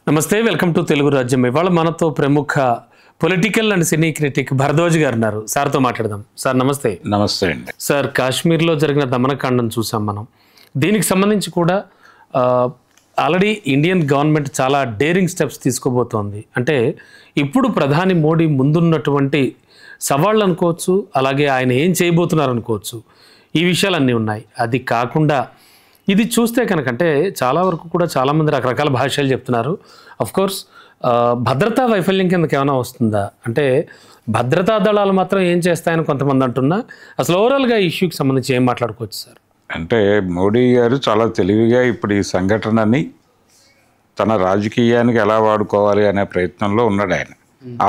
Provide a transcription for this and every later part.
నమస్తే, welcome to Telugu రాజ్యం. ఇవాళ మనతో ప్రముఖ political and cine critic Bharadwaj గారు ఉన్నారు. సార్తో మాట్లాడదాం. సార్ నమస్తే. నమస్తే అండి. సార్, కాశ్మీర్లో జరిగిన దమనకాండం చూసాం మనం. దీనికి సంబంధించి కూడా ఆల్రెడీ ఇండియన్ గవర్నమెంట్ చాలా డేరింగ్ స్టెప్స్ తీసుకోబోతోంది. అంటే ఇప్పుడు ప్రధాని మోడీ ముందున్నటువంటి సవాళ్ళు అనుకోవచ్చు, అలాగే ఆయన ఏం చేయబోతున్నారు అనుకోవచ్చు. ఈ విషయాలన్నీ ఉన్నాయి. అది కాకుండా ఇది చూస్తే కనుక అంటే చాలా వరకు కూడా చాలామంది రకరకాల భాషలు చెప్తున్నారు. అఫ్కోర్స్ భద్రతా వైఫల్యం కిందకి ఏమైనా వస్తుందా అంటే భద్రతా దళాలు మాత్రం ఏం చేస్తాయని కొంతమంది అంటున్నా. అసలు ఓవరాల్గా ఈ ఇష్యూకి సంబంధించి ఏం మాట్లాడుకోవచ్చు సార్? అంటే మోడీ గారు చాలా తెలివిగా ఇప్పుడు ఈ సంఘటనని తన రాజకీయానికి ఎలా వాడుకోవాలి అనే ప్రయత్నంలో ఉన్నాడు ఆయన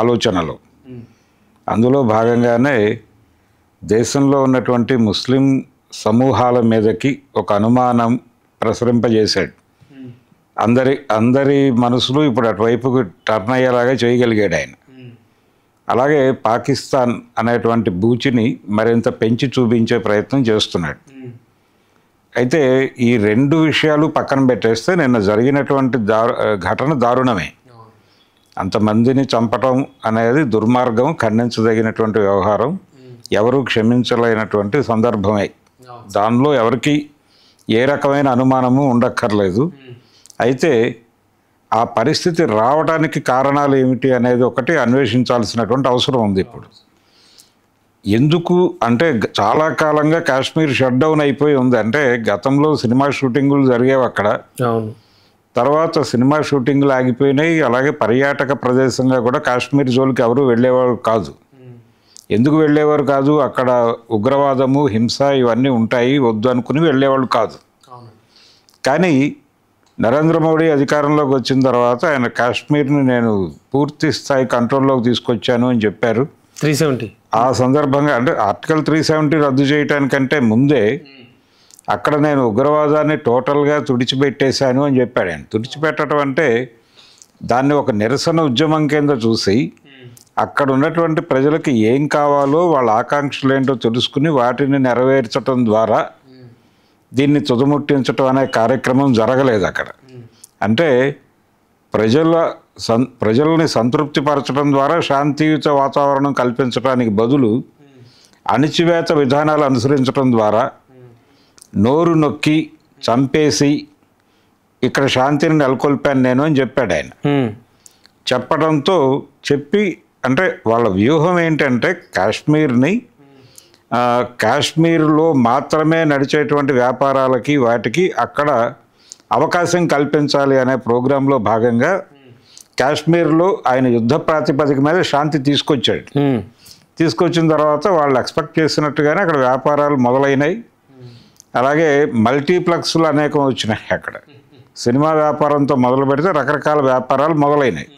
ఆలోచనలో. అందులో భాగంగానే దేశంలో ఉన్నటువంటి ముస్లిం సమూహాల మీదకి ఒక అనుమానం ప్రసరింపజేశాడు. అందరి మనసులు ఇప్పుడు అటువైపుకు టర్న్ అయ్యేలాగా చేయగలిగాడు ఆయన. అలాగే పాకిస్తాన్ అనేటువంటి బూచిని మరింత పెంచి చూపించే ప్రయత్నం చేస్తున్నాడు. అయితే ఈ రెండు విషయాలు పక్కన పెట్టేస్తే నిన్న జరిగినటువంటి ఘటన దారుణమే. అంతమందిని చంపటం అనేది దుర్మార్గం, ఖండించదగినటువంటి వ్యవహారం, ఎవరూ క్షమించలేనటువంటి సందర్భమే. దానిలో ఎవరికి ఏ రకమైన అనుమానము ఉండక్కర్లేదు. అయితే ఆ పరిస్థితి రావడానికి కారణాలు ఏమిటి అనేది ఒకటి అన్వేషించాల్సినటువంటి అవసరం ఉంది. ఇప్పుడు ఎందుకు అంటే చాలా కాలంగా కాశ్మీర్ షట్ డౌన్ అయిపోయి ఉంది. అంటే గతంలో సినిమా షూటింగులు జరిగేవి అక్కడ, తర్వాత సినిమా షూటింగ్లు ఆగిపోయినాయి. అలాగే పర్యాటక ప్రదేశంగా కూడా కాశ్మీర్ జోలికి ఎవరు వెళ్ళేవారు కాదు. ఎందుకు వెళ్ళేవారు కాదు? అక్కడ ఉగ్రవాదము, హింస ఇవన్నీ ఉంటాయి, వద్దు అనుకుని వెళ్ళేవాళ్ళు కాదు. కానీ నరేంద్ర మోడీ అధికారంలోకి వచ్చిన తర్వాత ఆయన కాశ్మీర్ని నేను పూర్తి స్థాయి కంట్రోల్లోకి తీసుకొచ్చాను అని చెప్పారు. 370 ఆ సందర్భంగా అంటే ఆర్టికల్ 370 రద్దు చేయడానికంటే ముందే అక్కడ నేను ఉగ్రవాదాన్ని టోటల్గా తుడిచిపెట్టేశాను అని చెప్పాడు ఆయన. తుడిచిపెట్టడం అంటే దాన్ని ఒక నిరసన ఉద్యమం కింద చూసి అక్కడ ఉన్నటువంటి ప్రజలకి ఏం కావాలో వాళ్ళ ఆకాంక్షలు ఏంటో తెలుసుకుని వాటిని నెరవేర్చడం ద్వారా దీన్ని తుదముట్టించడం అనే కార్యక్రమం జరగలేదు అక్కడ. అంటే ప్రజల్ని సంతృప్తిపరచడం ద్వారా శాంతియుత వాతావరణం కల్పించడానికి బదులు అణిచివేత విధానాలు అనుసరించడం ద్వారా నోరు నొక్కి చంపేసి ఇక్కడ శాంతిని నెలకొల్పాను నేను అని చెప్పాడు ఆయన. చెప్పడంతో చెప్పి అంటే వాళ్ళ వ్యూహం ఏంటంటే కాశ్మీర్లో మాత్రమే నడిచేటువంటి వ్యాపారాలకి వాటికి అక్కడ అవకాశం కల్పించాలి అనే ప్రోగ్రాంలో భాగంగా కాశ్మీర్లో ఆయన యుద్ధ ప్రాతిపదిక మీద శాంతి తీసుకొచ్చాడు. తీసుకొచ్చిన తర్వాత వాళ్ళు ఎక్స్పెక్ట్ చేసినట్టుగానే అక్కడ వ్యాపారాలు మొదలైనాయి. అలాగే మల్టీప్లెక్స్లు అనేకం వచ్చినాయి. అక్కడ సినిమా వ్యాపారంతో మొదలు పెడితే రకరకాల వ్యాపారాలు మొదలైనాయి.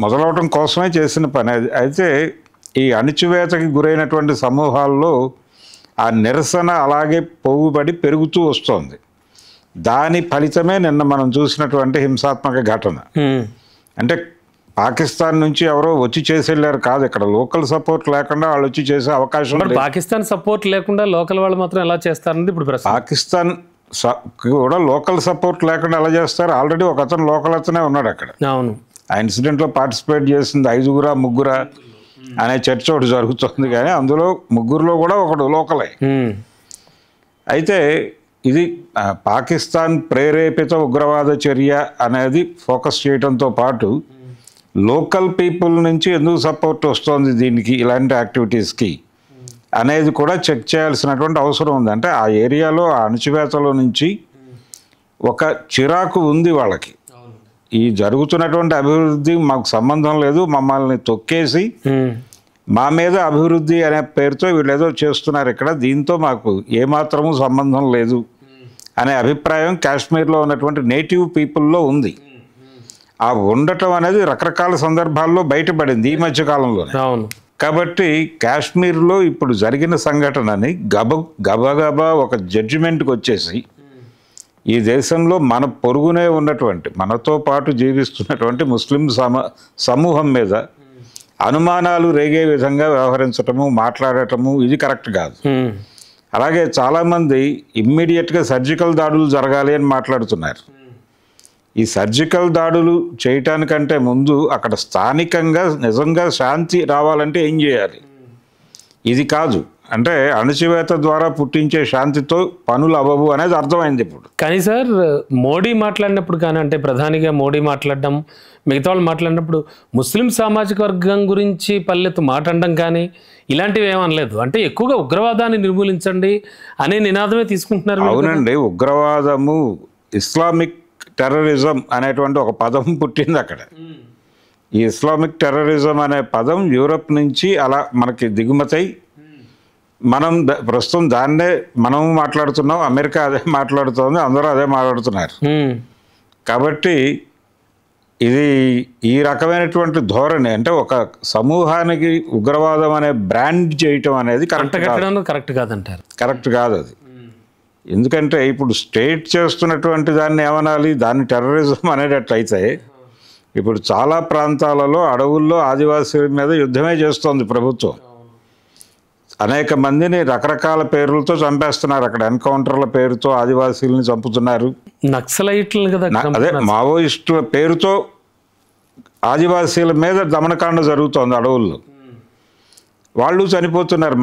మొదలవటం కోసమే చేసిన పని అది. అయితే ఈ అణిచివేతకి గురైనటువంటి సమూహాల్లో ఆ నిరసన అలాగే పోగుబడి పెరుగుతూ వస్తుంది. దాని ఫలితమే నిన్న మనం చూసినటువంటి హింసాత్మక ఘటన. అంటే పాకిస్తాన్ నుంచి ఎవరో వచ్చి చేసి వెళ్ళారు కాదు, ఇక్కడ లోకల్ సపోర్ట్ లేకుండా వాళ్ళు వచ్చి చేసే అవకాశం లేదు. పాకిస్తాన్ సపోర్ట్ లేకుండా లోకల్ వాళ్ళు మాత్రం ఎలా చేస్తారండి? ఇప్పుడు పాకిస్తాన్ కూడా లోకల్ సపోర్ట్ లేకుండా ఎలా చేస్తారు? ఆల్రెడీ ఒక అతను లోకల్ అతనే ఉన్నాడు అక్కడ. అవును, ఆ ఇన్సిడెంట్లో పార్టిసిపేట్ చేసింది 5 అనే చర్చ ఒకటి జరుగుతుంది. కానీ అందులో 3 కూడా ఒకడు లోకలే. అయితే ఇది పాకిస్తాన్ ప్రేరేపిత ఉగ్రవాద చర్య అనేది ఫోకస్ చేయడంతో పాటు లోకల్ పీపుల్ నుంచి ఎందుకు సపోర్ట్ వస్తుంది దీనికి, ఇలాంటి యాక్టివిటీస్కి అనేది కూడా చెక్ చేయాల్సినటువంటి అవసరం ఉంది. అంటే ఆ ఏరియాలో ఆ అణచివేతలో నుంచి ఒక చిరాకు ఉంది వాళ్ళకి. ఈ జరుగుతున్నటువంటి అభివృద్ధి మాకు సంబంధం లేదు, మమ్మల్ని తొక్కేసి మా మీద అభివృద్ధి అనే పేరుతో వీళ్ళు ఏదో చేస్తున్నారు ఇక్కడ, దీంతో మాకు ఏమాత్రము సంబంధం లేదు అనే అభిప్రాయం కాశ్మీర్లో ఉన్నటువంటి నేటివ్ పీపుల్లో ఉంది. ఆ ఉండటం అనేది రకరకాల సందర్భాల్లో బయటపడింది ఈ మధ్యకాలంలోనే. కాబట్టి కాశ్మీర్లో ఇప్పుడు జరిగిన సంఘటనని గబగబా ఒక జడ్జిమెంట్కి వచ్చేసి ఈ దేశంలో మన పొరుగునే ఉన్నటువంటి మనతో పాటు జీవిస్తున్నటువంటి ముస్లిం సమూహం మీద అనుమానాలు రేగే విధంగా వ్యవహరించటము, మాట్లాడటము ఇది కరెక్ట్ కాదు. అలాగే చాలామంది ఇమ్మీడియట్గా సర్జికల్ దాడులు జరగాలి అని మాట్లాడుతున్నారు. ఈ సర్జికల్ దాడులు చేయటానికంటే ముందు అక్కడ స్థానికంగా నిజంగా శాంతి రావాలంటే ఏం చేయాలి? ఇది కాదు, అంటే అణచివేత ద్వారా పుట్టించే శాంతితో పనులు అవ్వవు అనేది అర్థమైంది ఇప్పుడు. కానీ సార్ మోడీ మాట్లాడినప్పుడు కానీ, అంటే ప్రధానిగా మోడీ మాట్లాడడం, మిగతా వాళ్ళు మాట్లాడినప్పుడు ముస్లిం సామాజిక వర్గం గురించి పల్లెత్తు మాట్లాడడం కానీ ఇలాంటివి ఏమనలేదు. అంటే ఎక్కువగా ఉగ్రవాదాన్ని నిర్మూలించండి అనే నినాదమే తీసుకుంటున్నారు. అవునండి, ఉగ్రవాదము, ఇస్లామిక్ టెర్రరిజం అనేటువంటి ఒక పదం పుట్టింది అక్కడ. ఈ ఇస్లామిక్ టెర్రరిజం అనే పదం యూరప్ నుంచి అలా మనకి దిగుమతై మనం ప్రస్తుతం దాన్నే మనం మాట్లాడుతున్నాం, అమెరికా అదే మాట్లాడుతోంది, అందరూ అదే మాట్లాడుతున్నారు. కాబట్టి ఇది ఈ రకమైనటువంటి ధోరణి, అంటే ఒక సమూహానికి ఉగ్రవాదం అనే బ్రాండ్ చేయటం అనేది కరెక్ట్ కాదంటారు. కరెక్ట్ కాదు అది. ఎందుకంటే ఇప్పుడు స్టేట్ చేస్తున్నటువంటి దాన్ని ఏమనాలి, దాన్ని టెర్రరిజం అనేటట్లయితే ఇప్పుడు చాలా ప్రాంతాలలో అడవుల్లో ఆదివాసీల మీద యుద్ధమే చేస్తోంది ప్రభుత్వం. అనేక మందిని రకరకాల పేర్లతో చంపేస్తున్నారు. అక్కడ ఎన్కౌంటర్ల పేరుతో ఆదివాసీలను చంపుతున్నారు. నక్సలైట్లు కదా, అదే మావోయిస్టుల పేరుతో ఆదివాసీల మీద దమనకాండ జరుగుతోంది అడవుల్లో. వాళ్ళు చనిపోతున్నారు.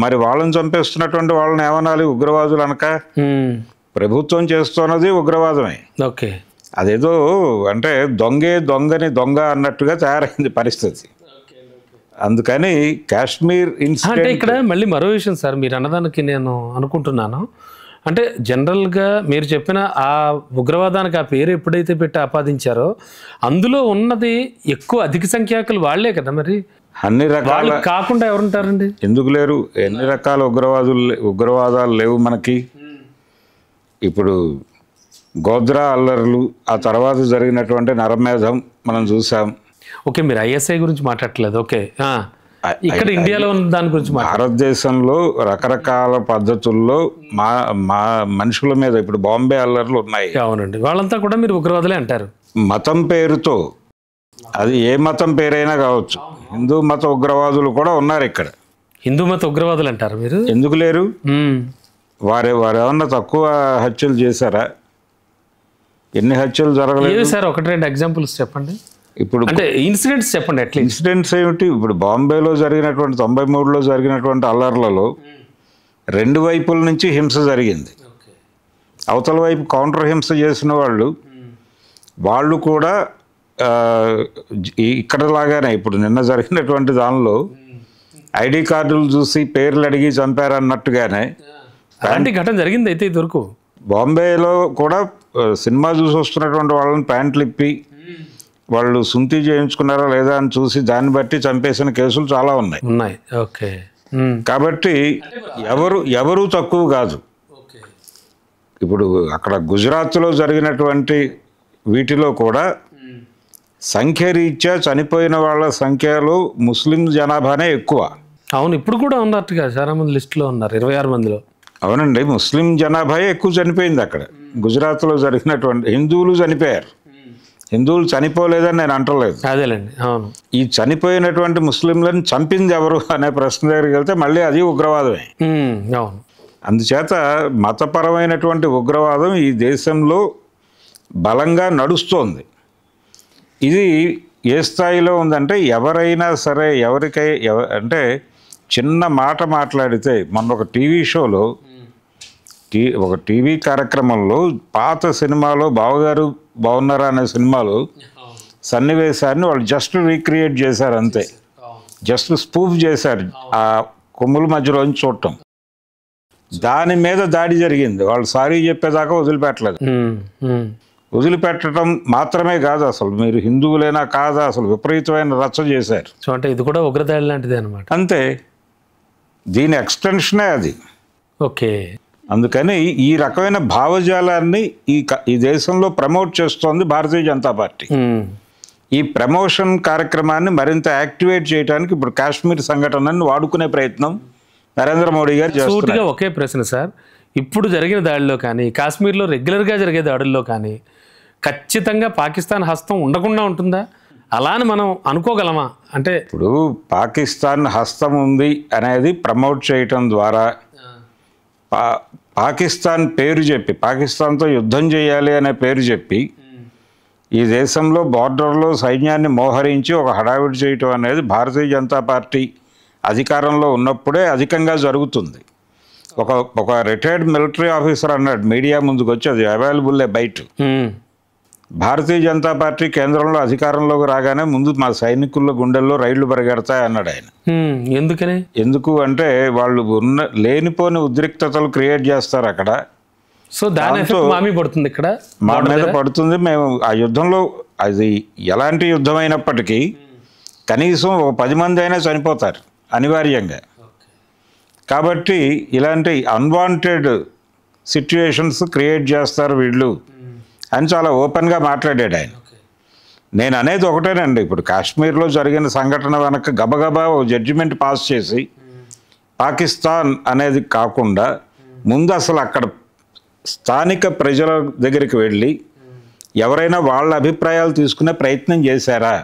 మరి వాళ్ళని చంపేస్తున్నటువంటి వాళ్ళని ఏమనాలి? ఉగ్రవాదులు అనక. ప్రభుత్వం చేస్తున్నది ఉగ్రవాదమే. ఓకే, అదేదో అంటే దొంగని దొంగ అన్నట్టుగా తయారైంది పరిస్థితి. అందుకని కాశ్మీర్ అంటే ఇక్కడ మళ్ళీ మరో విషయం సార్, మీరు అన్నదానికి నేను అనుకుంటున్నాను, అంటే జనరల్గా మీరు చెప్పిన ఆ ఉగ్రవాదానికి ఆ పేరు ఎప్పుడైతే పెట్టి ఆపాదించారో అందులో ఉన్నది ఎక్కువ అధిక సంఖ్యాకులు వాళ్లే కదా. మరి అన్ని రకాల కాకుండా ఎవరుంటారండి? ఎందుకు లేరు? ఎన్ని రకాల ఉగ్రవాదాలు లేవు మనకి. ఇప్పుడు గోద్రా అల్లర్లు, ఆ తర్వాత జరిగినటువంటి నరమేధం మనం చూసాం. ఓకే, మీరు ఐఎస్ఐ గురించి మాట్లాడలేదు. ఓకే, ఇక్కడ ఇండియాలో ఉన్న దాని గురించి. భారతదేశంలో రకరకాల పద్ధతుల్లో మనుషుల మీద ఇప్పుడు బాంబే అల్లర్లు ఉన్నాయి. అవునండి, వాళ్ళంతా కూడా మీరు ఉగ్రవాదులే అంటారు. మతం పేరుతో, అది ఏ మతం పేరైనా కావచ్చు, హిందూ మత ఉగ్రవాదులు కూడా ఉన్నారు ఇక్కడ. హిందూ మత ఉగ్రవాదులు అంటారు మీరు? ఎందుకు లేరు? వారు ఏమన్నా తక్కువ హత్యలు చేశారా? ఎన్ని హత్యలు జరగలేదు సార్? ఒకటి రెండు ఎగ్జాంపుల్స్ చెప్పండి. ఇప్పుడు అంటే ఇన్సిడెంట్స్ చెప్పండి. అట్లా ఇన్సిడెంట్స్ ఏమిటి? ఇప్పుడు బాంబేలో జరిగినటువంటి 93లో జరిగినటువంటి అల్లర్లలో రెండు వైపుల నుంచి హింస జరిగింది. అవతల వైపు కౌంటర్ హింస చేసిన వాళ్ళు కూడా ఇక్కడ లాగానే ఇప్పుడు నిన్న జరిగినటువంటి దానిలో ఐడి కార్డులు చూసి పేర్లు అడిగి చంపారన్నట్టుగానే అలాంటి ఘటన జరిగింది. అయితే ఇదివరకు బాంబేలో కూడా సినిమా చూసి వస్తున్నటువంటి వాళ్ళని ప్యాంట్లు ఇప్పి వాళ్ళు సుంతి చేయించుకున్నారా లేదా అని చూసి దాన్ని బట్టి చంపేసిన కేసులు చాలా ఉన్నాయి. ఓకే, కాబట్టి ఎవరు తక్కువ కాదు. ఇప్పుడు అక్కడ గుజరాత్లో జరిగినటువంటి వీటిలో కూడా సంఖ్యరీత్యా చనిపోయిన వాళ్ళ సంఖ్యలో ముస్లిం జనాభానే ఎక్కువ. అవును, ఇప్పుడు కూడా ఉన్నట్టుగా చాలా మంది లిస్టులో ఉన్నారు, 26 మందిలో. అవునండి, ముస్లిం జనాభా ఎక్కువ చనిపోయింది అక్కడ. గుజరాత్లో జరిగినటువంటి హిందువులు చనిపోయారు. హిందువులు చనిపోలేదని నేను అంటలేదు. అదేలేండి, అవును. ఈ చనిపోయినటువంటి ముస్లింలను చంపింది ఎవరు అనే ప్రశ్న దగ్గరికి వెళ్తే మళ్ళీ అది ఉగ్రవాదమే. అవును. అందుచేత మతపరమైనటువంటి ఉగ్రవాదం ఈ దేశంలో బలంగా నడుస్తోంది. ఇది ఏ స్థాయిలో ఉందంటే ఎవరైనా సరే అంటే చిన్న మాట మాట్లాడితే, మొన్న ఒక టీవీ షోలో ఒక టీవీ కార్యక్రమంలో పాత సినిమాలో బావగారు బాగున్నారా అనే సినిమాలో సన్నివేశాన్ని వాళ్ళు జస్ట్ రీక్రియేట్ చేశారు అంతే. జస్ట్ స్పూఫ్ చేశారు, ఆ కొమ్ముల మధ్యలోంచి చూడటం. దాని మీద దాడి జరిగింది. వాళ్ళు సారీ చెప్పేదాకా వదిలిపెట్టలేదు. వదిలిపెట్టడం మాత్రమే కాదు, అసలు మీరు హిందువులైనా కాదా, అసలు విపరీతమైన రచ్చ చేశారు. సో అంటే ఇది కూడా ఉగ్రదాడి లాంటిదే అనమాట. అంతే, దీని ఎక్స్టెన్షనే అది. ఓకే. అందుకని ఈ రకమైన భావజాలాన్ని ఈ దేశంలో ప్రమోట్ చేస్తోంది భారతీయ జనతా పార్టీ. ఈ ప్రమోషన్ కార్యక్రమాన్ని మరింత యాక్టివేట్ చేయడానికి ఇప్పుడు కాశ్మీర్ సంఘటనని వాడుకునే ప్రయత్నం నరేంద్ర మోడీ గారు చేస్తున్నారు. ఒకే ప్రశ్న సార్, ఇప్పుడు జరిగిన దాడిలో కానీ, కాశ్మీర్లో రెగ్యులర్గా జరిగే దాడుల్లో కానీ ఖచ్చితంగా పాకిస్తాన్ హస్తం ఉండకుండా ఉంటుందా? అలా అని మనం అనుకోగలమా? అంటే ఇప్పుడు పాకిస్తాన్ హస్తం ఉంది అనేది ప్రమోట్ చేయటం ద్వారా పాకిస్తాన్ పేరు చెప్పి, పాకిస్తాన్తో యుద్ధం చేయాలి అనే పేరు చెప్పి ఈ దేశంలో బార్డర్లో సైన్యాన్ని మోహరించి ఒక హడావిడి చేయటం అనేది భారతీయ జనతా పార్టీ అధికారంలో ఉన్నప్పుడే అధికంగా జరుగుతుంది. ఒక రిటైర్డ్ మిలిటరీ ఆఫీసర్ అన్నాడు మీడియా ముందుకు వచ్చి, అది అవైలబుల్లే బయట, భారతీయ జనతా పార్టీ కేంద్రంలో అధికారంలోకి రాగానే ముందు మా సైనికుల గుండెల్లో రైళ్లు పరిగెడతాయి అన్నాడు ఆయన. ఎందుకని? ఎందుకు అంటే వాళ్ళు లేనిపోని ఉద్రిక్తతలు క్రియేట్ చేస్తారు అక్కడ. సో దాని ఎఫెక్ట్ మా మీద పడుతుంది, ఇక్కడ మా మీద పడుతుంది. మేము ఆ యుద్ధంలో, అది ఎలాంటి యుద్ధం అయినప్పటికీ కనీసం ఒక 10 మంది అయినా చనిపోతారు అనివార్యంగా. కాబట్టి ఇలాంటి అన్వాంటెడ్ సిచ్యుయేషన్స్ క్రియేట్ చేస్తారు వీళ్ళు అని చాలా ఓపెన్గా మాట్లాడాడు ఆయన. నేను అనేది ఒకటేనండి, ఇప్పుడు కాశ్మీర్లో జరిగిన సంఘటన వెనక గబగబా ఓ జడ్జిమెంట్ పాస్ చేసి పాకిస్తాన్ అనేది కాకుండా ముందు అసలు అక్కడ స్థానిక ప్రజల దగ్గరికి వెళ్ళి ఎవరైనా వాళ్ళ అభిప్రాయాలు తీసుకునే ప్రయత్నం చేశారా?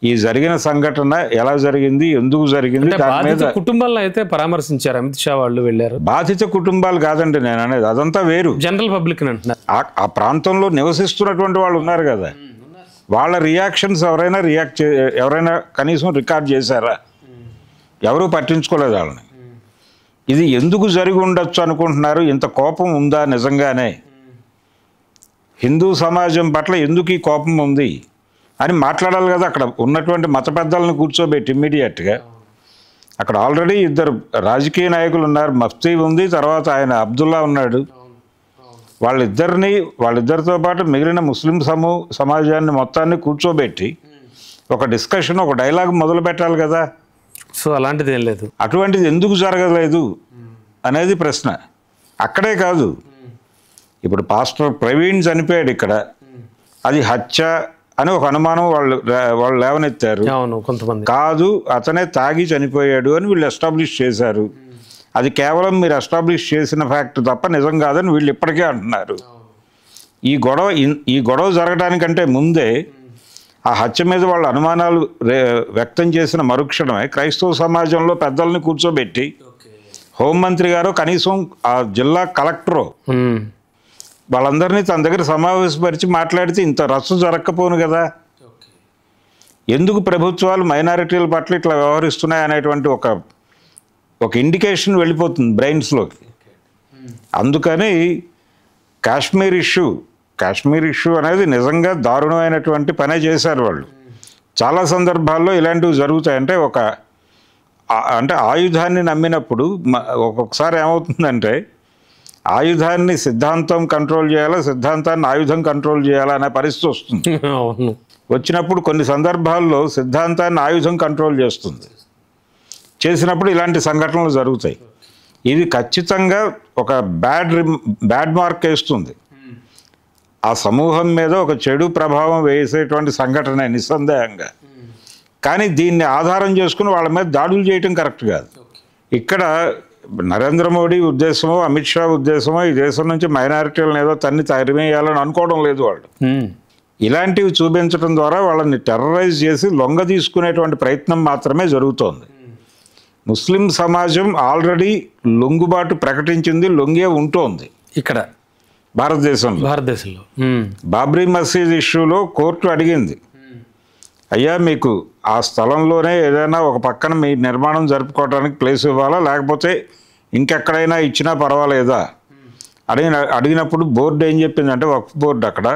ఈ జరిగిన సంఘటన ఎలా జరిగింది, ఎందుకు జరిగింది, దాని మీద కుటుంబాలను అయితే పరామర్శించారు. అమిత్ షా వాళ్ళు వెళ్ళారు. బాధిత కుటుంబాలు కాదండి నేను అనేది, అదంతా వేరు. జనరల్ పబ్లిక్ అంటున్నారు. ఆ ప్రాంతంలో నివసిస్తున్నటువంటి వాళ్ళు ఉన్నారు కదా, వాళ్ళ రియాక్షన్స్ ఎవరైనా కనీసం రికార్డ్ చేశారా? ఎవరూ పట్టించుకోలేదు వాళ్ళని. ఇది ఎందుకు జరిగి ఉండొచ్చు అనుకుంటున్నారు? ఇంత కోపం ఉందా నిజంగానే? హిందూ సమాజం పట్ల ఎందుకు ఈ కోపం ఉంది అని మాట్లాడాలి కదా. అక్కడ ఉన్నటువంటి మత పెద్దలను కూర్చోబెట్టి ఇమ్మీడియట్గా, అక్కడ ఆల్రెడీ 2 రాజకీయ నాయకులు ఉన్నారు, మఫ్తీ ఉంది, తర్వాత ఆయన అబ్దుల్లా ఉన్నాడు. వాళ్ళిద్దరితో పాటు మిగిలిన ముస్లిం సమాజాన్ని మొత్తాన్ని కూర్చోబెట్టి ఒక డిస్కషన్, ఒక డైలాగ్ మొదలు పెట్టాలి కదా. సో అలాంటిది ఏం లేదు. అటువంటిది ఎందుకు జరగలేదు అనేది ప్రశ్న. అక్కడే కాదు, ఇప్పుడు పాస్టర్ ప్రవీణ్ చనిపోయాడు ఇక్కడ, అది హత్య అని ఒక అనుమానం వాళ్ళు లేవనెత్తారు. కొంతమంది కాదు, అతనే తాగి చనిపోయాడు అని వీళ్ళు ఎస్టాబ్లిష్ చేశారు. అది కేవలం మీరు ఎస్టాబ్లిష్ చేసిన ఫ్యాక్ట్ తప్ప నిజం కాదని వీళ్ళు ఇప్పటికే అంటున్నారు. ఈ గొడవ జరగడానికంటే ముందే ఆ హత్య మీద వాళ్ళ అనుమానాలు వ్యక్తం చేసిన మరుక్షణమే క్రైస్తవ సమాజంలో పెద్దల్ని కూర్చోబెట్టి హోంమంత్రి గారు, కనీసం ఆ జిల్లా కలెక్టరు వాళ్ళందరినీ తన దగ్గర సమావేశపరిచి మాట్లాడితే ఇంత రచ్చ జరగకపోను కదా. ఎందుకు ప్రభుత్వాలు మైనారిటీల పట్ల ఇట్లా వ్యవహరిస్తున్నాయి అనేటువంటి ఒక ఇండికేషన్ వెళ్ళిపోతుంది బ్రెయిన్స్లోకి. అందుకని కాశ్మీర్ ఇష్యూ అనేది నిజంగా దారుణమైనటువంటి పనే చేశారు వాళ్ళు. చాలా సందర్భాల్లో ఇలాంటివి జరుగుతాయి. అంటే ఆయుధాన్ని నమ్మినప్పుడు ఒక్కొక్కసారి ఏమవుతుందంటే, ఆయుధాన్ని సిద్ధాంతం కంట్రోల్ చేయాలా, సిద్ధాంతాన్ని ఆయుధం కంట్రోల్ చేయాలా అనే పరిస్థితి వస్తుంది. వచ్చినప్పుడు కొన్ని సందర్భాల్లో సిద్ధాంతాన్ని ఆయుధం కంట్రోల్ చేసినప్పుడు ఇలాంటి సంఘటనలు జరుగుతాయి. ఇది ఖచ్చితంగా ఒక బ్యాడ్ మార్క్ వేస్తుంది, ఆ సమూహం మీద ఒక చెడు ప్రభావం వేసేటువంటి సంఘటన నిస్సందేహంగా. కానీ దీన్ని ఆధారం చేసుకుని వాళ్ళ మీద దాడులు చేయటం కరెక్ట్ కాదు. ఇక్కడ నరేంద్ర మోడీ ఉద్దేశమో, అమిత్ షా ఉద్దేశమో ఈ దేశం నుంచి మైనారిటీలను ఏదో తరిమేయాలని అనుకోవడం లేదు వాళ్ళు. ఇలాంటివి చూపించడం ద్వారా వాళ్ళని టెర్రరైజ్ చేసి లొంగ తీసుకునేటువంటి ప్రయత్నం మాత్రమే జరుగుతోంది. ముస్లిం సమాజం ఆల్రెడీ లొంగుబాటు ప్రకటించింది, లొంగే ఉంటోంది. ఇక్కడ భారతదేశంలో బాబ్రీ మసీద్ ఇష్యూలో కోర్టు అడిగింది, అయ్యా మీకు ఆ స్థలంలోనే ఏదైనా ఒక పక్కన మీ నిర్మాణం జరుపుకోవడానికి ప్లేస్ ఇవ్వాలా, లేకపోతే ఇంకెక్కడైనా ఇచ్చినా పర్వాలేదా అడిగినప్పుడు బోర్డు ఏం చెప్పిందంటే, వక్ఫ్ బోర్డు అక్కడ,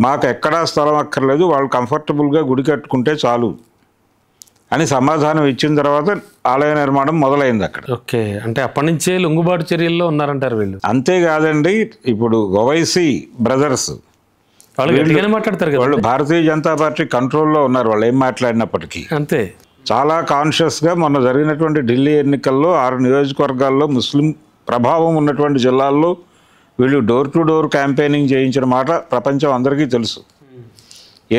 మాకు ఎక్కడా స్థలం అక్కర్లేదు, వాళ్ళు కంఫర్టబుల్గా గుడి కట్టుకుంటే చాలు అని సమాధానం ఇచ్చిన తర్వాత ఆలయ నిర్మాణం మొదలైంది అక్కడ. ఓకే, అంటే అప్పటి నుంచే లొంగుబాటు చర్యల్లో ఉన్నారంటారు వీళ్ళు. అంతేకాదండి, ఇప్పుడు ఓవైసీ బ్రదర్స్ మాట్లాడతారు కదా, వాళ్ళు భారతీయ జనతా పార్టీ కంట్రోల్లో ఉన్నారు. వాళ్ళు ఏం మాట్లాడినప్పటికీ అంతే చాలా కాన్షియస్గా మొన్న జరిగినటువంటి ఢిల్లీ ఎన్నికల్లో 6 నియోజకవర్గాల్లో ముస్లిం ప్రభావం ఉన్నటువంటి జిల్లాల్లో వీళ్ళు డోర్ టు డోర్ క్యాంపెయినింగ్ చేయించిన మాట ప్రపంచం అందరికీ తెలుసు,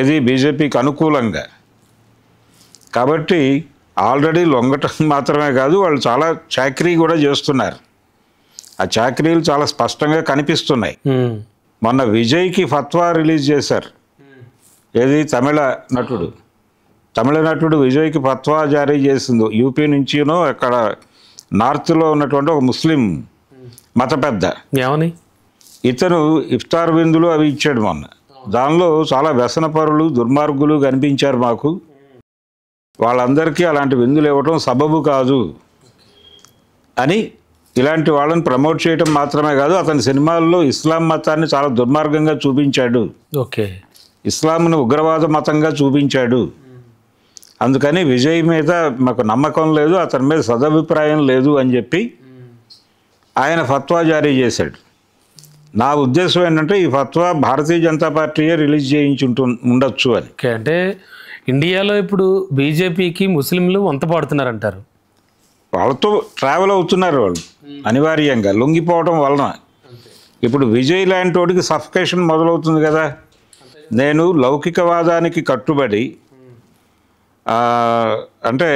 ఏది బీజేపీకి అనుకూలంగా. కాబట్టి ఆల్రెడీ లొంగటం మాత్రమే కాదు, వాళ్ళు చాలా చాకరీ కూడా చేస్తున్నారు. ఆ చాకరీలు చాలా స్పష్టంగా కనిపిస్తున్నాయి. మొన్న విజయ్కి ఫత్వా రిలీజ్ చేశారు, ఏది తమిళ నటుడు విజయ్కి ఫత్వా జారీ చేసింది. యూపీ నుంచినో అక్కడ నార్త్లో ఉన్నటువంటి ఒక ముస్లిం మత పెద్ద, ఏమని, ఇతను ఇఫ్తార్ విందులు అవి ఇచ్చాడు మొన్న. దానిలో చాలా వ్యసనపరులు దుర్మార్గులు కనిపించారు మాకు. వాళ్ళందరికీ అలాంటి విందులు ఇవ్వటం సబబు కాదు అని ఇలాంటి వాళ్ళని ప్రమోట్ చేయటం మాత్రమే కాదు, అతని సినిమాల్లో ఇస్లాం మతాన్ని చాలా దుర్మార్గంగా చూపించాడు, ఓకే, ఇస్లాంను ఉగ్రవాద మతంగా చూపించాడు. అందుకని విజయ్ మీద మాకు నమ్మకం లేదు, అతని మీద సదభిప్రాయం లేదు అని చెప్పి ఆయన ఫత్వా జారీ చేశాడు. నా ఉద్దేశం ఏంటంటే ఈ ఫత్వా భారతీయ జనతా పార్టీయే రిలీజ్ ఉండొచ్చు అని. ఓకే. అంటే ఇండియాలో ఇప్పుడు బీజేపీకి ముస్లింలు వంత పాడుతున్నారంటారు. వాళ్ళతో ట్రావెల్ అవుతున్నారు వాళ్ళు అనివార్యంగా లొంగిపోవడం వలన. ఇప్పుడు విజయ్ లాంటి వాడికి సఫికేషన్ మొదలవుతుంది కదా. నేను లౌకికవాదానికి కట్టుబడి అంటే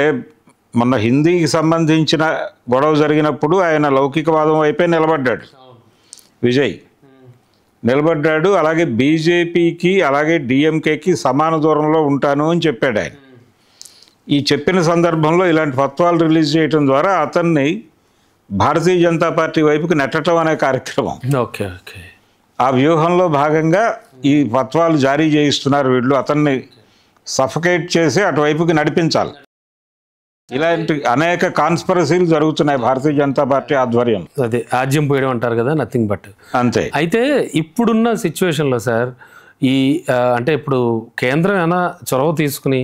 మొన్న హిందీకి సంబంధించిన గొడవ జరిగినప్పుడు ఆయన లౌకికవాదం వైపే నిలబడ్డాడు విజయ్, నిలబడ్డాడు. అలాగే బీజేపీకి అలాగే డిఎంకేకి సమాన దూరంలో ఉంటాను అని చెప్పాడు ఆయన. ఈ చెప్పిన సందర్భంలో ఇలాంటి ఫత్వాలు రిలీజ్ చేయడం ద్వారా అతన్ని భారతీయ జనతా పార్టీ వైపుకి నెట్టడం అనే కార్యక్రమం. Okay okay. ఆ వ్యూహంలో భాగంగా ఈ ఫత్వాలు జారీ చేయిస్తున్నారు వీళ్ళు, అతన్ని సఫకేట్ చేసి అటువైపుకి నడిపించాలి. ఇలాంటి అనేక కాన్స్పిరసీలు జరుగుతున్నాయి భారతీయ జనతా పార్టీ ఆధ్వర్యం. అదే ఆజ్యం పోయడం అంటారు కదా, నథింగ్ బట్ అంతే. అయితే ఇప్పుడున్న సిచ్యువేషన్లో సార్ ఈ అంటే ఇప్పుడు కేంద్రం ఏమైనా చొరవ తీసుకుని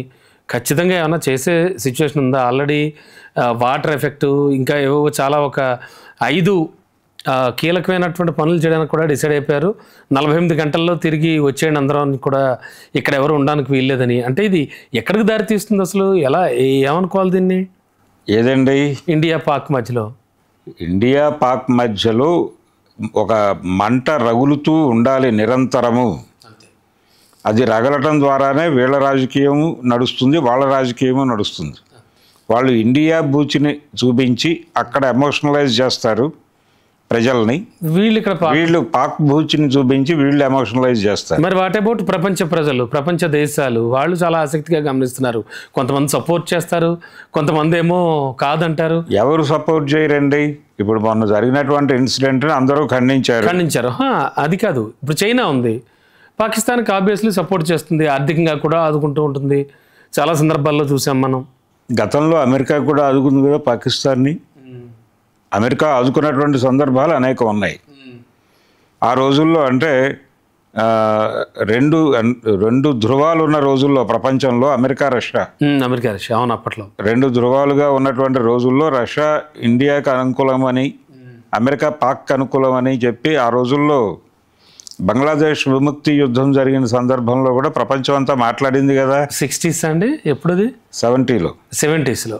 ఖచ్చితంగా ఏమైనా చేసే సిచ్యువేషన్ ఉందా? ఆల్రెడీ వాటర్ ఎఫెక్టు ఇంకా ఏవో చాలా ఒక 5 కీలకమైనటువంటి పనులు చేయడానికి కూడా డిసైడ్ అయిపోయారు. 48 గంటల్లో తిరిగి వచ్చేయండి అందరం కూడా, ఇక్కడ ఎవరు ఉండడానికి వీల్లేదని. అంటే ఇది ఎక్కడికి దారి తీస్తుంది అసలు? ఎలా ఏమనుకోవాలి దీన్ని? ఏదండి ఇండియా పాక్ మధ్యలో, ఇండియా పాక్ మధ్యలో ఒక మంట రగులుతూ ఉండాలి నిరంతరము. అది రగలటం ద్వారానే వీళ్ళ రాజకీయము నడుస్తుంది, వాళ్ళ రాజకీయము నడుస్తుంది. వాళ్ళు ఇండియా బూచిని చూపించి అక్కడ ఎమోషనలైజ్ చేస్తారు ప్రజల్ని, వీళ్ళు పాక్ బూచిని చూపించి వీళ్ళు ఎమోషనలైజ్ చేస్తారు. మరి వాట్ అబౌట్ ప్రపంచ ప్రజలు, ప్రపంచ దేశాలు? వాళ్ళు చాలా ఆసక్తిగా గమనిస్తున్నారు. కొంతమంది సపోర్ట్ చేస్తారు, కొంతమంది ఏమో కాదంటారు. ఎవరు సపోర్ట్ చేయరండి? ఇప్పుడు మొన్న జరిగినటువంటి ఇన్సిడెంట్ని అందరూ ఖండించారు. అది కాదు, ఇప్పుడు చైనా ఉంది, పాకిస్తాన్కి ఆబ్వియస్లీ సపోర్ట్ చేస్తుంది, ఆర్థికంగా కూడా ఆదుకుంటూ ఉంటుంది. చాలా సందర్భాల్లో చూసాం మనం. గతంలో అమెరికా కూడా ఆదుకుంది కదా పాకిస్తాన్ని. అమెరికా ఆదుకున్నటువంటి సందర్భాలు అనేకం ఉన్నాయి. ఆ రోజుల్లో అంటే రెండు ధృవాలు ఉన్న రోజుల్లో ప్రపంచంలో అమెరికా రష్యా అవును, అప్పట్లో 2 ధృవాలుగా ఉన్నటువంటి రోజుల్లో రష్యా ఇండియాకి అనుకూలమని, అమెరికా పాక్ అనుకూలమని చెప్పి ఆ రోజుల్లో బంగ్లాదేశ్ విముక్తి యుద్ధం జరిగిన సందర్భంలో కూడా ప్రపంచం అంతా మాట్లాడింది కదా. 60s అండి, ఎప్పుడుది? 70s లో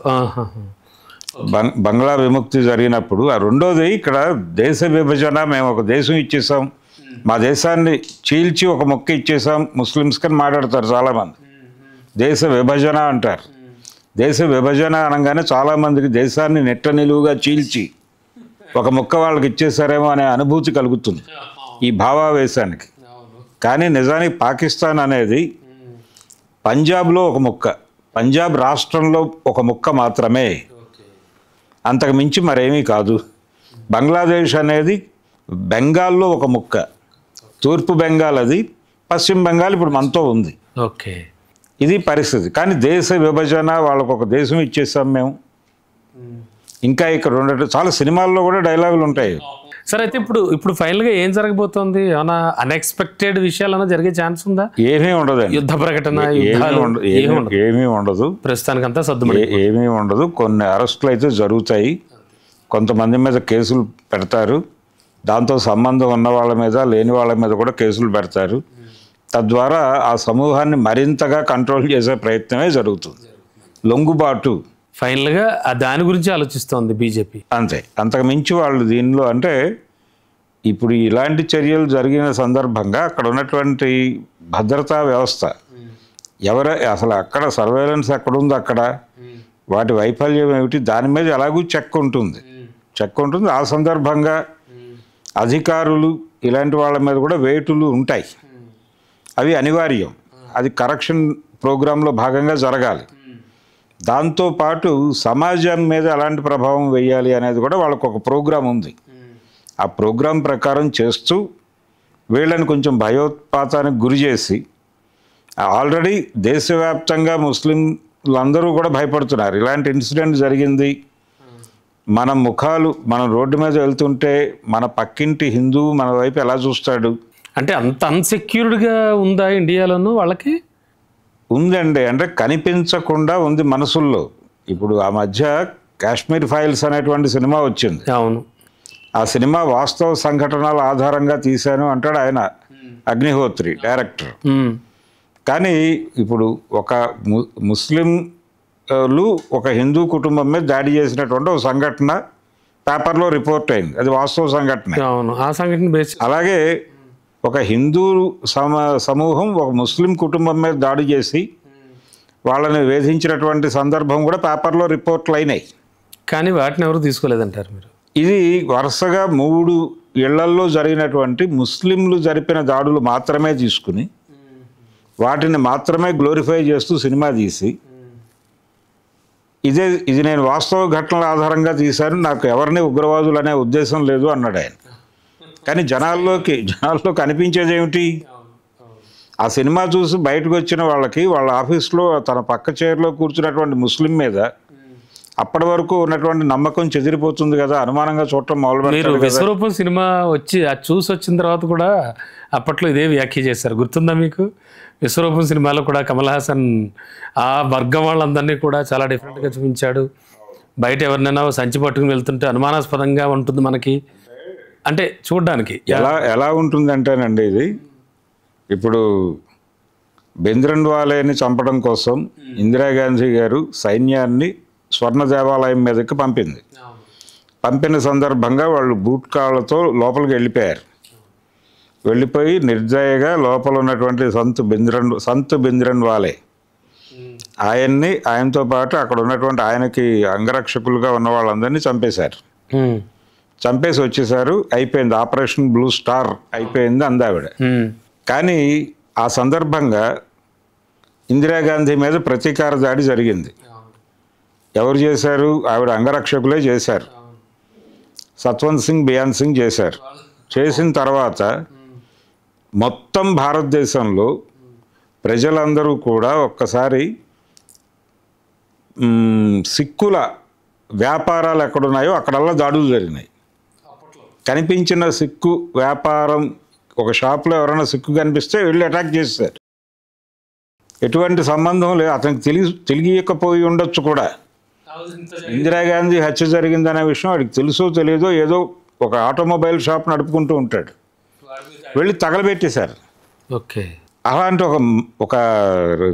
బంగ్లా విముక్తి జరిగినప్పుడు. ఆ రెండోది ఇక్కడ దేశ విభజన, మేము ఒక దేశం ఇచ్చేసాం, మా దేశాన్ని చీల్చి ఒక మొక్క ఇచ్చేసాం ముస్లిమ్స్ కని మాట్లాడతారు చాలామంది. దేశ విభజన అంటారు. దేశ విభజన అనగానే చాలామందికి దేశాన్ని నెట్ట నిలువుగా చీల్చి ఒక మొక్క వాళ్ళకి ఇచ్చేసారేమో అనే అనుభూతి కలుగుతుంది ఈ భావావేశానికి. కానీ నిజానికి పాకిస్తాన్ అనేది పంజాబ్లో ఒక ముక్క, పంజాబ్ రాష్ట్రంలో ఒక ముక్క మాత్రమే, అంతకు మించి మరేమీ కాదు. బంగ్లాదేశ్ అనేది బెంగాల్లో ఒక ముక్క, తూర్పు బెంగాల్ అది, పశ్చిమ బెంగాల్ ఇప్పుడు మనతో ఉంది. ఓకే, ఇది పరిస్థితి. కానీ దేశ విభజన, వాళ్ళకు ఒక దేశం ఇచ్చేసాం మేము. ఇంకా ఇక్కడ ఉండటం చాలా సినిమాల్లో కూడా డైలాగులు ఉంటాయి. సరే, అయితే ఇప్పుడు ఫైనల్గా ఏం జరగబోతోంది? ఏమైనా అన్ఎక్స్పెక్టెడ్ విషయాలు జరిగే ఛాన్స్ ఉందా? ఏమీ ఉండదండి. యుద్ధ ప్రకటన ఏమీ ఉండదు. ప్రస్తుతానికంతా సర్దుమణి ఏమీ ఉండదు. కొన్ని అరెస్టులు అయితే జరుగుతాయి, కొంతమంది మీద కేసులు పెడతారు, దాంతో సంబంధం ఉన్న వాళ్ళ మీద లేని వాళ్ళ మీద కూడా కేసులు పెడతారు. తద్వారా ఆ సమూహాన్ని మరింతగా కంట్రోల్ చేసే ప్రయత్నమే జరుగుతుంది. లొంగుబాటు ఫైనల్గా దాని గురించి ఆలోచిస్తోంది బీజేపీ, అంతే. అంతకు మించి వాళ్ళు దీనిలో అంటే ఇప్పుడు ఇలాంటి చర్యలు జరిగిన సందర్భంగా అక్కడ ఉన్నటువంటి భద్రతా వ్యవస్థ అసలు అక్కడ సర్వేలెన్స్ ఎక్కడుంది, అక్కడ వాటి వైఫల్యం ఏమిటి, దాని మీద ఎలాగూ చెక్ ఉంటుంది. ఆ సందర్భంగా అధికారులు ఇలాంటి వాళ్ళ మీద కూడా వేటులు ఉంటాయి, అవి అనివార్యం. అది కరెక్షన్ ప్రోగ్రాంలో భాగంగా జరగాలి. దాంతోపాటు సమాజం మీద ఎలాంటి ప్రభావం వేయాలి అనేది కూడా వాళ్ళకు ఒక ప్రోగ్రాం ఉంది. ఆ ప్రోగ్రాం ప్రకారం చేస్తూ వీళ్ళని కొంచెం భయోత్పాతానికి గురి చేసి ఆల్రెడీ దేశవ్యాప్తంగా ముస్లింలందరూ కూడా భయపడుతున్నారు. ఇలాంటి ఇన్సిడెంట్ జరిగింది, మన ముఖాలు మనం రోడ్డు మీద వెళ్తుంటే మన పక్కింటి హిందువు మన వైపు ఎలా చూస్తాడు. అంటే అంత అన్సెక్యూర్డ్గా ఉందా ఇండియాలోనూ వాళ్ళకి? ఉందండి, అంటే కనిపించకుండా ఉంది మనసుల్లో. ఇప్పుడు ఆ మధ్య కాశ్మీర్ ఫైల్స్ అనేటువంటి సినిమా వచ్చింది. అవును, ఆ సినిమా వాస్తవ సంఘటనల ఆధారంగా తీశాను అంటాడు ఆయన, అగ్నిహోత్రి డైరెక్టర్. కానీ ఇప్పుడు ఒక ముస్లింలు ఒక హిందూ కుటుంబం మీద దాడి చేసినటువంటి ఒక సంఘటన పేపర్లో రిపోర్ట్ అయింది, అది వాస్తవ సంఘటన. అవును, ఆ సంఘటన బేస్. అలాగే ఒక హిందూ సమూహం ఒక ముస్లిం కుటుంబం మీద దాడి చేసి వాళ్ళని వేధించినటువంటి సందర్భం కూడా పేపర్లో రిపోర్ట్లు అయినాయి. కానీ వాటిని ఎవరు తీసుకోలేదంటారు మీరు? ఇది వరుసగా 3 ఇళ్లల్లో జరిగినటువంటి ముస్లింలు జరిపిన దాడులు మాత్రమే తీసుకుని వాటిని మాత్రమే గ్లోరిఫై చేస్తూ సినిమా తీసి ఇది నేను వాస్తవ ఘటనల ఆధారంగా తీశాను, నాకు ఎవరిని ఉగ్రవాదులు అనే ఉద్దేశం లేదు అన్నాడు ఆయన. కానీ జనాల్లో కనిపించేది ఏమిటి? ఆ సినిమా చూసి బయటకు వచ్చిన వాళ్ళకి వాళ్ళ ఆఫీస్లో తన పక్క చైర్లో కూర్చున్నటువంటి ముస్లిం మీద అప్పటి వరకు ఉన్నటువంటి నమ్మకం చెదిరిపోతుంది కదా, అనుమానంగా చూడటం మొదలుపెట్టారు. విశ్వరూపం సినిమా వచ్చి అది చూసి వచ్చిన తర్వాత కూడా అప్పట్లో ఇదే వ్యాఖ్య చేశారు, గుర్తుందా మీకు? విశ్వరూపం సినిమాలో కూడా కమల్ హాసన్ ఆ వర్గం వాళ్ళందరినీ కూడా చాలా డిఫరెంట్గా చూపించాడు. బయట ఎవరినైనా సంచి పట్టుకుని వెళ్తుంటే అనుమానాస్పదంగా ఉంటుంది మనకి, అంటే చూడడానికి ఎలా ఉంటుందంటేనండి, ఇది ఇప్పుడు బెంద్రన్వాలేని చంపడం కోసం ఇందిరాగాంధీ గారు సైన్యాన్ని స్వర్ణ దేవాలయం మీదకి పంపిన సందర్భంగా వాళ్ళు బూట్ కాళ్ళతో లోపలికి వెళ్ళిపోయి నిర్దయగా లోపల ఉన్నటువంటి సంత్ బెంద్రన్వాలే ఆయనతో పాటు అక్కడ ఉన్నటువంటి ఆయనకి అంగరక్షకులుగా ఉన్న వాళ్ళందరినీ చంపేసి వచ్చేసారు. అయిపోయింది, ఆపరేషన్ బ్లూ స్టార్ అయిపోయింది అందావిడ. కానీ ఆ సందర్భంగా ఇందిరాగాంధీ మీద ప్రతీకార దాడి జరిగింది. ఎవరు చేశారు? ఆవిడ అంగరక్షకులే చేశారు. సత్వంత్ సింగ్, బియాన్ సింగ్ చేశారు. చేసిన తర్వాత మొత్తం భారతదేశంలో ప్రజలందరూ కూడా ఒక్కసారి సిక్కుల వ్యాపారాలు ఎక్కడున్నాయో అక్కడల్లా దాడులు జరిగినాయి. కనిపించిన సిక్కు వ్యాపారం, ఒక షాప్లో ఎవరైనా సిక్కు కనిపిస్తే వెళ్ళి అటాక్ చేశారు. ఎటువంటి సంబంధం లేదు, అతనికి తెలియకపోయి ఉండొచ్చు కూడా. ఇందిరాగాంధీ హత్య జరిగిందనే విషయం వాడికి తెలుసో తెలియదో, ఏదో ఒక ఆటోమొబైల్ షాప్ నడుపుకుంటూ ఉంటాడు, వెళ్ళి తగలబెట్టేశారు. ఓకే, అలాంటి ఒక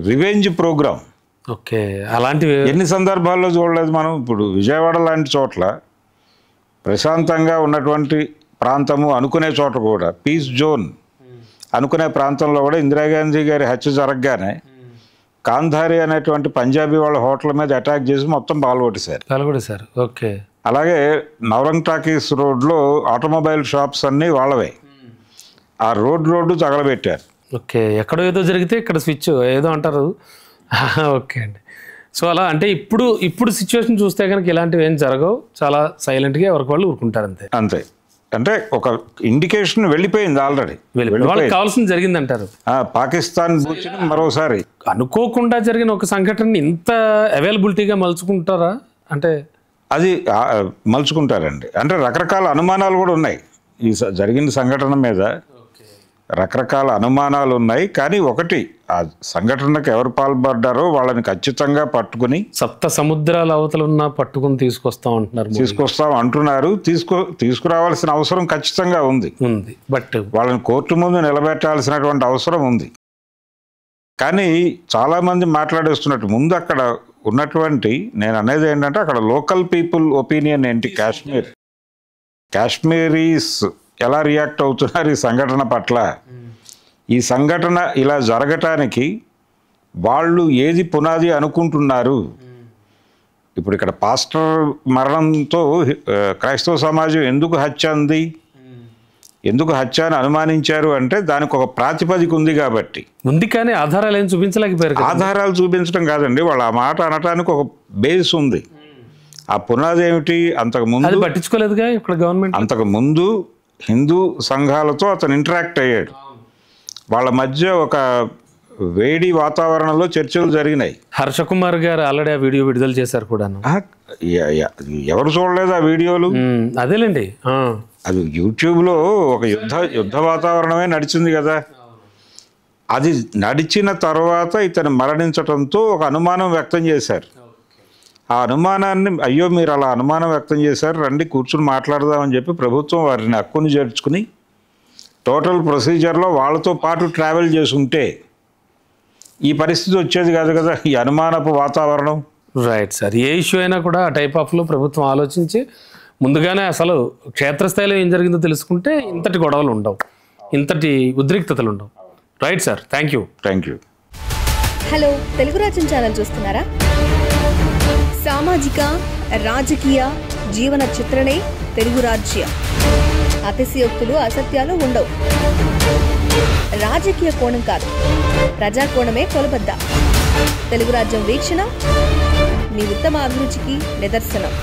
రివెంజ్ ప్రోగ్రామ్. ఓకే, అలాంటివి ఎన్ని సందర్భాల్లో చూడలేదు మనం. ఇప్పుడు విజయవాడ లాంటి చోట్ల ప్రశాంతంగా ఉన్నటువంటి ప్రాంతము అనుకునే చోట కూడా, పీస్ జోన్ అనుకునే ప్రాంతంలో కూడా ఇందిరాగాంధీ గారి హత్య జరగగానే కాంధారి అనేటువంటి పంజాబీ వాళ్ళ హోటల్ మీద అటాక్ చేసి మొత్తం పాల్గొట్టేశారు. ఓకే, అలాగే నవరంగ్ టాకీస్ రోడ్లో ఆటోమొబైల్ షాప్స్ అన్నీ వాళ్ళవే, ఆ రోడ్డు తగలబెట్టారు. ఓకే, ఎక్కడో ఏదో జరిగితే ఇక్కడ స్విచ్ ఏదో అంటారు. ఓకే అండి. సో అలా అంటే ఇప్పుడు సిచ్యువేషన్ చూస్తే కనుక ఇలాంటివి ఏం జరగవు, చాలా సైలెంట్గా ఎవరికి వాళ్ళు ఊరుకుంటారు అంతే. అంటే ఒక ఇండికేషన్ వెళ్ళిపోయింది, ఆల్రెడీ వాళ్ళకి కావాల్సింది జరిగింది అంటారు. పాకిస్తాన్ మరోసారి అనుకోకుండా జరిగిన ఒక సంఘటన ఇంత అవైలబిలిటీగా మలుచుకుంటారా? అంటే అది మలుచుకుంటారండి. అంటే రకరకాల అనుమానాలు కూడా ఉన్నాయి ఈ జరిగిన సంఘటన మీద, రకరకాల అనుమానాలు ఉన్నాయి. కానీ ఒకటి, ఆ సంఘటనకు ఎవరు పాల్పడ్డారో వాళ్ళని ఖచ్చితంగా పట్టుకుని సప్త సముద్రాల అవతల ఉన్న పట్టుకుని తీసుకొస్తాం అంటున్నారు. తీసుకురావాల్సిన అవసరం ఖచ్చితంగా ఉంది. బట్ వాళ్ళని కోర్టు ముందు నిలబెట్టాల్సినటువంటి అవసరం ఉంది. కానీ చాలామంది మాట్లాడేస్తున్నట్టు ముందు అక్కడ ఉన్నటువంటి, నేను అనేది ఏంటంటే అక్కడ లోకల్ పీపుల్ ఒపీనియన్ ఏంటి, కాశ్మీరీస్ ఎలా రియాక్ట్ అవుతున్నారు ఈ సంఘటన పట్ల, ఈ సంఘటన ఇలా జరగటానికి వాళ్ళు ఏది పునాది అనుకుంటున్నారు. ఇప్పుడు ఇక్కడ పాస్టర్ మరణంతో క్రైస్తవ సమాజం ఎందుకు హత్య అని అనుమానించారు అంటే దానికి ఒక ప్రాతిపదిక ఉంది కాబట్టి ఉంది. కానీ ఆధారాలు ఏం చూపించలేకపోయారు. ఆధారాలు చూపించడం కాదండి, వాళ్ళు ఆ మాట అనటానికి ఒక బేస్ ఉంది. ఆ పునాది ఏమిటి? అంతకుముందు పట్టించుకోలేదుగా ఇక్కడ గవర్నమెంట్. అంతకుముందు హిందూ సంఘాలతో అతను ఇంటరాక్ట్ అయ్యాడు. వాళ్ళ మధ్య ఒక వేడి వాతావరణంలో చర్చలు జరిగినాయి. హర్షకుమార్ గారు ఆల్రెడీ ఆ వీడియో విడుదల చేశారు కూడాను. ఎవరు చూడలేదు ఆ వీడియోలు? అదేలేండి, అది యూట్యూబ్లో ఒక యుద్ధ వాతావరణమే నడిచింది కదా. అది నడిచిన తర్వాత ఇతను మరణించడంతో ఒక అనుమానం వ్యక్తం చేశారు. ఆ అనుమానాన్ని, అయ్యో మీరు అలా అనుమానం వ్యక్తం చేశారు, రండి కూర్చుని మాట్లాడదామని చెప్పి ప్రభుత్వం వారిని హక్కుని చేర్చుకుని టోటల్ ప్రొసీజర్లో వాళ్ళతో పాటు ట్రావెల్ చేసి ఉంటే ఈ పరిస్థితి వచ్చేది కాదు కదా, ఈ అనుమానపు వాతావరణం. Right sir. ఏ ఇష్యూ అయినా కూడా ఆ టైప్ ఆఫ్లో ప్రభుత్వం ఆలోచించి ముందుగానే అసలు క్షేత్రస్థాయిలో ఏం జరిగిందో తెలుసుకుంటే ఇంతటి గొడవలు ఉండవు, ఇంతటి ఉద్రిక్తతలు ఉండవు. Right sir, thank you. Thank you. Hello, Telugu రాజ్యం ఛానల్ చూస్తున్నారా? సామాజిక రాజకీయ జీవన చిత్రణే తెలుగు రాజ్యం. అతిశయోక్తులు అసత్యాలు ఉండవు. రాజకీయ కోణం కాదు, ప్రజా కోణమే కొలబద్ద. తెలుగు రాజ్యం వీక్షణ మీ ఉత్తమ అభిరుచికి నిదర్శనం.